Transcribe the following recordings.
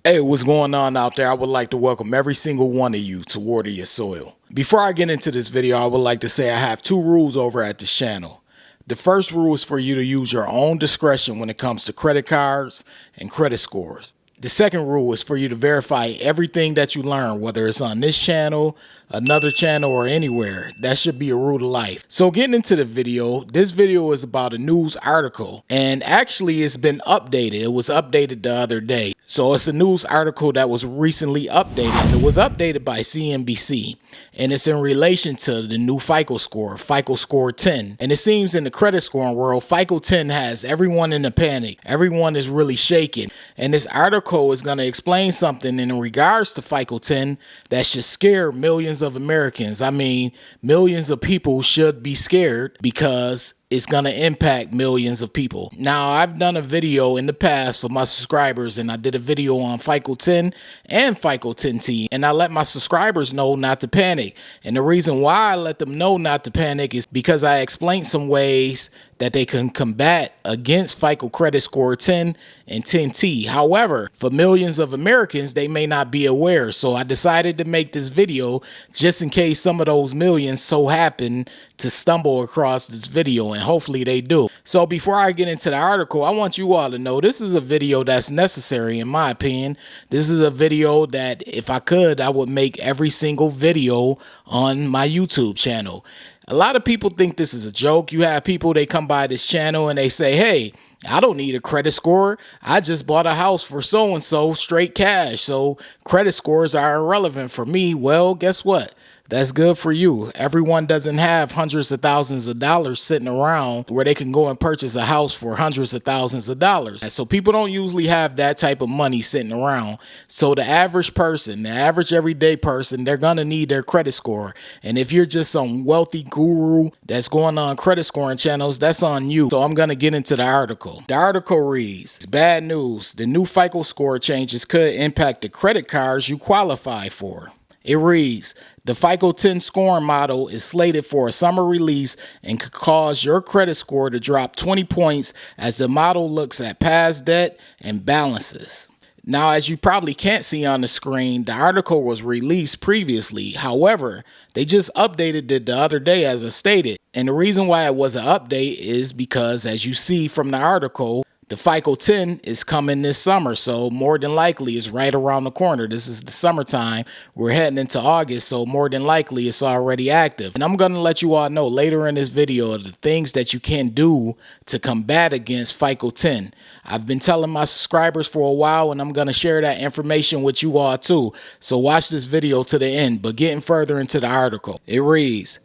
Hey, what's going on out there? I would like to welcome every single one of you to Water Your Soil. Before I get into this video, I would like to say I have two rules over at this channel. The first rule is for you to use your own discretion when it comes to credit cards and credit scores. The second rule is for you to verify everything that you learn, whether it's on this channel, another channel, or anywhere. That should be a rule of life. So getting into the video, this video is about a news article, and actually it's been updated. It was updated the other day. So it's a news article that was recently updated. It was updated by CNBC, and it's in relation to the new FICO score 10. And it seems in the credit scoring world, FICO 10 has everyone in a panic. Everyone is really shaking. And this article is going to explain something in regards to FICO 10 that should scare millions of Americans. I mean, millions of people should be scared because it's going to impact millions of people. Now, I've done a video in the past for my subscribers, and I did a video on FICO 10 and FICO 10T, and I let my subscribers know not to panic. And the reason why I let them know not to panic is because I explained some ways that they can combat against FICO credit score 10 and 10T. However, for millions of Americans, they may not be aware. So I decided to make this video just in case some of those millions so happen to stumble across this video, and hopefully they do. So before I get into the article, I want you all to know this is a video that's necessary in my opinion. This is a video that if I could, I would make every single video on my YouTube channel. A lot of people think this is a joke. You have people, they come by this channel and they say, hey, I don't need a credit score. I just bought a house for so-and-so straight cash. So credit scores are irrelevant for me. Well, guess what? That's good for you. Everyone doesn't have hundreds of thousands of dollars sitting around where they can go and purchase a house for hundreds of thousands of dollars. So people don't usually have that type of money sitting around. So the average person, the average everyday person, they're going to need their credit score. And if you're just some wealthy guru that's going on credit scoring channels, that's on you. So I'm going to get into the article. The article reads, bad news. The new FICO score changes could impact the credit cards you qualify for. It reads, the FICO 10 scoring model is slated for a summer release and could cause your credit score to drop 20 points as the model looks at past debt and balances. Now, as you probably can't see on the screen, the article was released previously. However, they just updated it the other day as I stated. And the reason why it was an update is because, as you see from the article, the FICO 10 is coming this summer, so more than likely it's right around the corner. This is the summertime. We're heading into August, so more than likely it's already active. And I'm going to let you all know later in this video the things that you can do to combat against FICO 10. I've been telling my subscribers for a while, and I'm going to share that information with you all too. So watch this video to the end. But getting further into the article, it reads,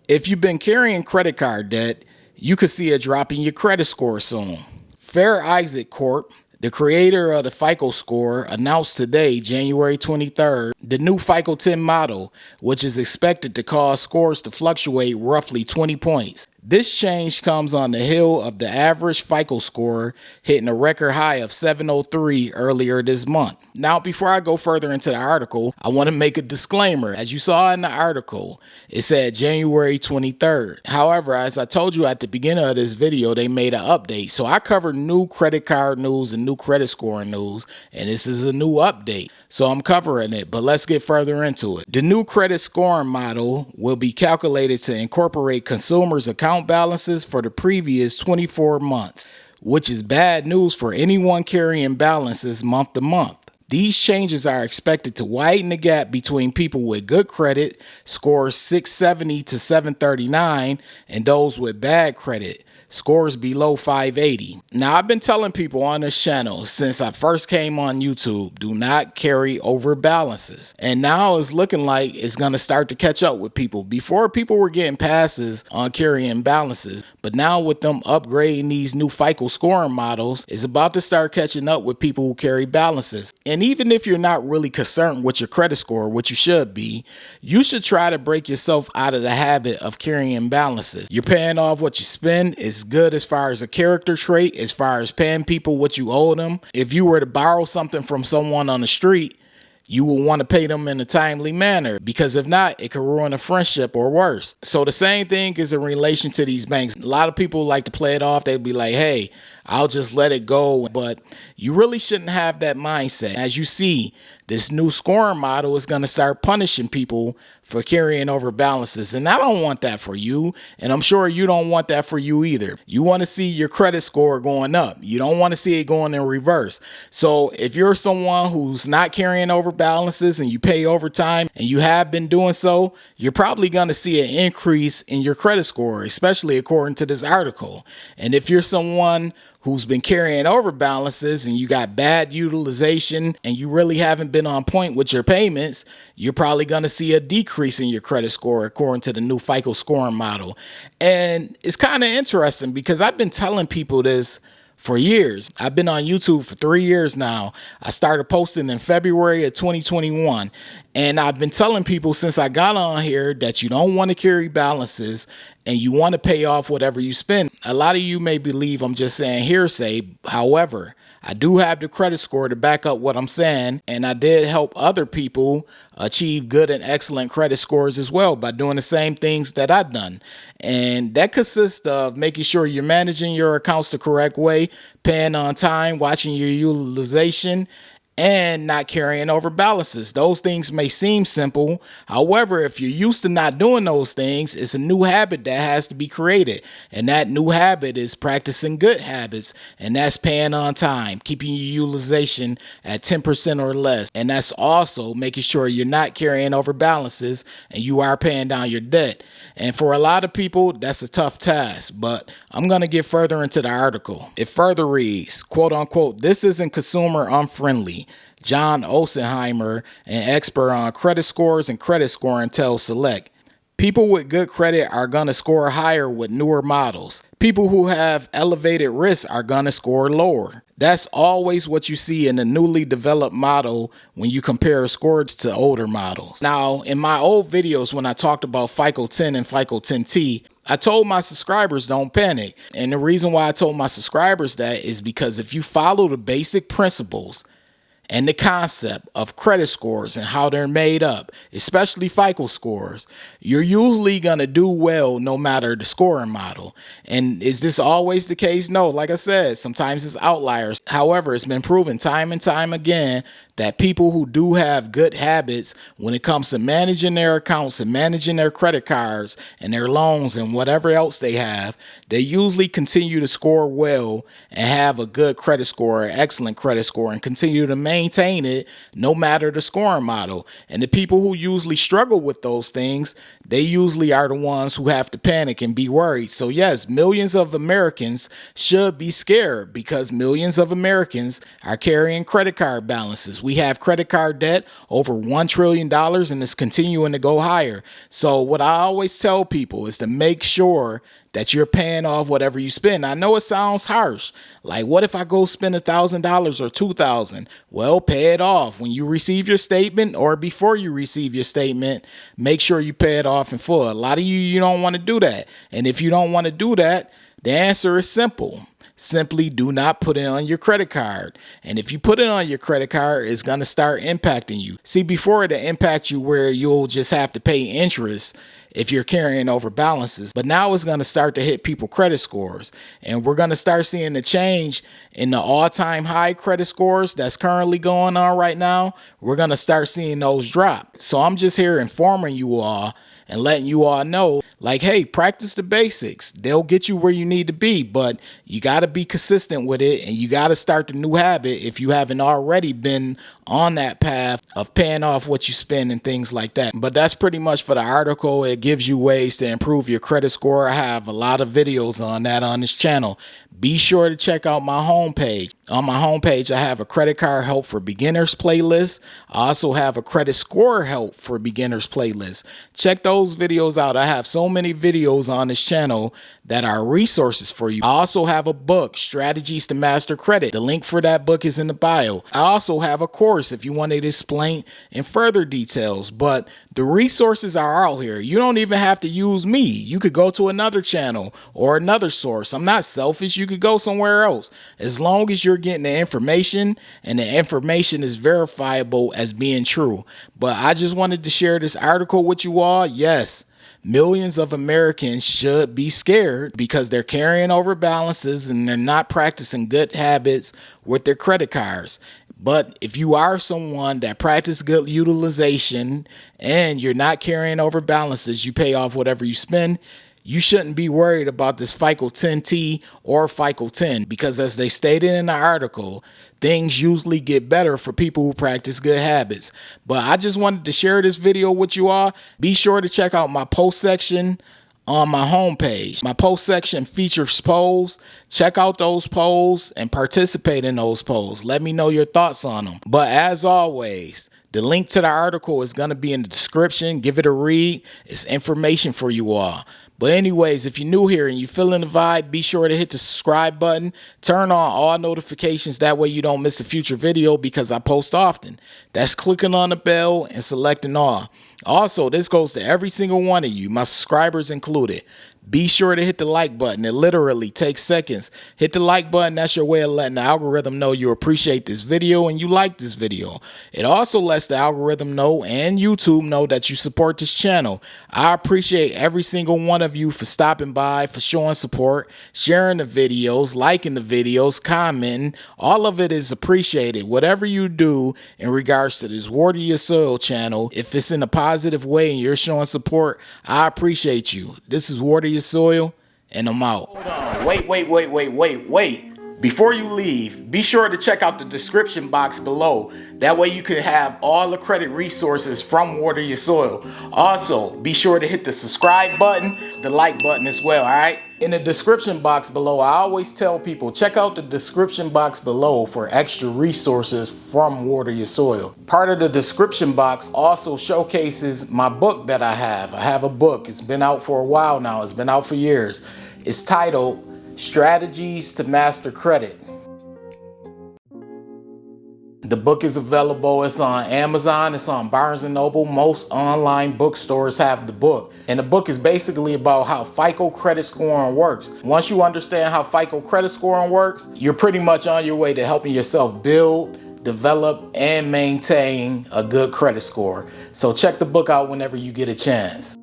if you've been carrying credit card debt, you could see a drop in your credit score soon. Fair Isaac Corp., the creator of the FICO score, announced today, January 23rd, the new FICO 10 model, which is expected to cause scores to fluctuate roughly 20 points. This change comes on the heel of the average FICO score hitting a record high of 703 earlier this month. Now, before I go further into the article, I want to make a disclaimer. As you saw in the article, it said January 23rd. However, as I told you at the beginning of this video, they made an update. So I covered new credit card news and new credit scoring news, and this is a new update. So I'm covering it, but let's get further into it. The new credit scoring model will be calculated to incorporate consumers' account balances for the previous 24 months, which is bad news for anyone carrying balances month to month. These changes are expected to widen the gap between people with good credit, scores 670 to 739, and those with bad credit, scores below 580. Now, I've been telling people on this channel since I first came on YouTube, do not carry over balances. And now it's looking like it's going to start to catch up with people. Before, people were getting passes on carrying balances, but now with them upgrading these new FICO scoring models, it's about to start catching up with people who carry balances. And even if you're not really concerned with your credit score, which you should be, you should try to break yourself out of the habit of carrying balances. You're paying off what you spend. It's good as far as a character trait, as far as paying people what you owe them. If you were to borrow something from someone on the street, you will want to pay them in a timely manner, because if not, it could ruin a friendship or worse. So the same thing is in relation to these banks. A lot of people like to play it off. They'd be like, hey, I'll just let it go. But you really shouldn't have that mindset. As you see, this new scoring model is going to start punishing people for carrying over balances. And I don't want that for you. And I'm sure you don't want that for you either. You want to see your credit score going up. You don't want to see it going in reverse. So if you're someone who's not carrying over balances and you pay overtime and you have been doing so, you're probably going to see an increase in your credit score, especially according to this article. And if you're someone who's been carrying over balances and you got bad utilization and you really haven't been on point with your payments, you're probably going to see a decrease in your credit score according to the new FICO scoring model. And it's kind of interesting because I've been telling people this for years. I've been on YouTube for 3 years now. I started posting in February of 2021. And I've been telling people since I got on here that you don't want to carry balances and you want to pay off whatever you spend. A lot of you may believe I'm just saying hearsay. However, I do have the credit score to back up what I'm saying, and I did help other people achieve good and excellent credit scores as well by doing the same things that I've done. And that consists of making sure you're managing your accounts the correct way, paying on time, watching your utilization, and not carrying over balances. Those things may seem simple. However, if you're used to not doing those things, it's a new habit that has to be created. And that new habit is practicing good habits. And that's paying on time, keeping your utilization at 10% or less. And that's also making sure you're not carrying over balances and you are paying down your debt. And for a lot of people, that's a tough task, but I'm going to get further into the article. It further reads, quote unquote, "This isn't consumer unfriendly." John Osenheimer, an expert on credit scores and credit scoring, tells Select. People with good credit are going to score higher with newer models. People who have elevated risk are going to score lower. That's always what you see in a newly developed model when you compare scores to older models. Now, in my old videos when I talked about FICO 10 and FICO 10T, I told my subscribers don't panic. And the reason why I told my subscribers that is because if you follow the basic principles and the concept of credit scores and how they're made up, especially FICO scores, you're usually going to do well no matter the scoring model. And is this always the case? No, like I said, sometimes it's outliers. However, it's been proven time and time again that people who do have good habits when it comes to managing their accounts and managing their credit cards and their loans and whatever else they have, they usually continue to score well and have a good credit score, an excellent credit score, and continue to maintain it no matter the scoring model. And the people who usually struggle with those things, they usually are the ones who have to panic and be worried. So yes, millions of Americans should be scared because millions of Americans are carrying credit card balances. We have credit card debt over $1 trillion and it's continuing to go higher. So what I always tell people is to make sure that you're paying off whatever you spend. I know it sounds harsh. Like, what if I go spend $1,000 or $2,000? Well, pay it off. When you receive your statement or before you receive your statement, make sure you pay it off in full. A lot of you don't want to do that. And if you don't want to do that, the answer is simple. Simply do not put it on your credit card. And if you put it on your credit card, it's going to start impacting you. See, before it impact you where you'll just have to pay interest if you're carrying over balances. But now it's going to start to hit people credit scores. And we're going to start seeing the change in the all-time high credit scores that's currently going on right now. We're going to start seeing those drop. So I'm just here informing you all and letting you all know, like, hey, practice the basics. They'll get you where you need to be, but you got to be consistent with it, and you got to start the new habit if you haven't already been on that path of paying off what you spend and things like that. But that's pretty much for the article. It gives you ways to improve your credit score. I have a lot of videos on that on this channel. Be sure to check out my homepage. On my homepage, I have a credit card help for beginners playlist. I also have a credit score help for beginners playlist. Check those videos out. I have so many videos on this channel that are resources for you. I also have a book, Strategies to Master Credit. The link for that book is in the bio. I also have a course if you wanted to explain in further details, but the resources are out here. You don't even have to use me. You could go to another channel or another source. I'm not selfish. You could go somewhere else. As long as you're getting the information and the information is verifiable as being true. But I just wanted to share this article with you all. Yes, Millions of Americans should be scared because they're carrying over balances and they're not practicing good habits with their credit cards. But if you are someone that practices good utilization and you're not carrying over balances, you pay off whatever you spend, you shouldn't be worried about this FICO 10T or FICO 10 because, as they stated in the article, things usually get better for people who practice good habits. But I just wanted to share this video with you all. Be sure to check out my post section on my homepage. My post section features polls. Check out those polls and participate in those polls. Let me know your thoughts on them. But as always, the link to the article is going to be in the description. Give it a read. It's information for you all. But anyways, if you're new here and you're feeling the vibe, be sure to hit the subscribe button. Turn on all notifications. That way you don't miss a future video because I post often. That's clicking on the bell and selecting all. Also, this goes to every single one of you, my subscribers included. Be sure to hit the like button. It literally takes seconds. Hit the like button. That's your way of letting the algorithm know you appreciate this video and you like this video. It also lets the algorithm know and YouTube know that you support this channel. I appreciate every single one of you for stopping by, for showing support, sharing the videos, liking the videos, commenting. All of it is appreciated. Whatever you do in regards to this Water Your Soil channel, if it's in a positive way and you're showing support, I appreciate you. This is Water Your Soil, and I'm out. Hold on. Wait. Before you leave, be sure to check out the description box below. That way you can have all the credit resources from Water Your Soil. Also, be sure to hit the subscribe button, the like button as well, all right? In the description box below, I always tell people, check out the description box below for extra resources from Water Your Soil. Part of the description box also showcases my book that I have. I have a book. It's been out for a while now. It's been out for years. It's titled Strategies to Master Credit. The book is available. It's on Amazon. It's on Barnes & Noble. Most online bookstores have the book. And the book is basically about how FICO credit scoring works. Once you understand how FICO credit scoring works, you're pretty much on your way to helping yourself build, develop, and maintain a good credit score. So check the book out whenever you get a chance.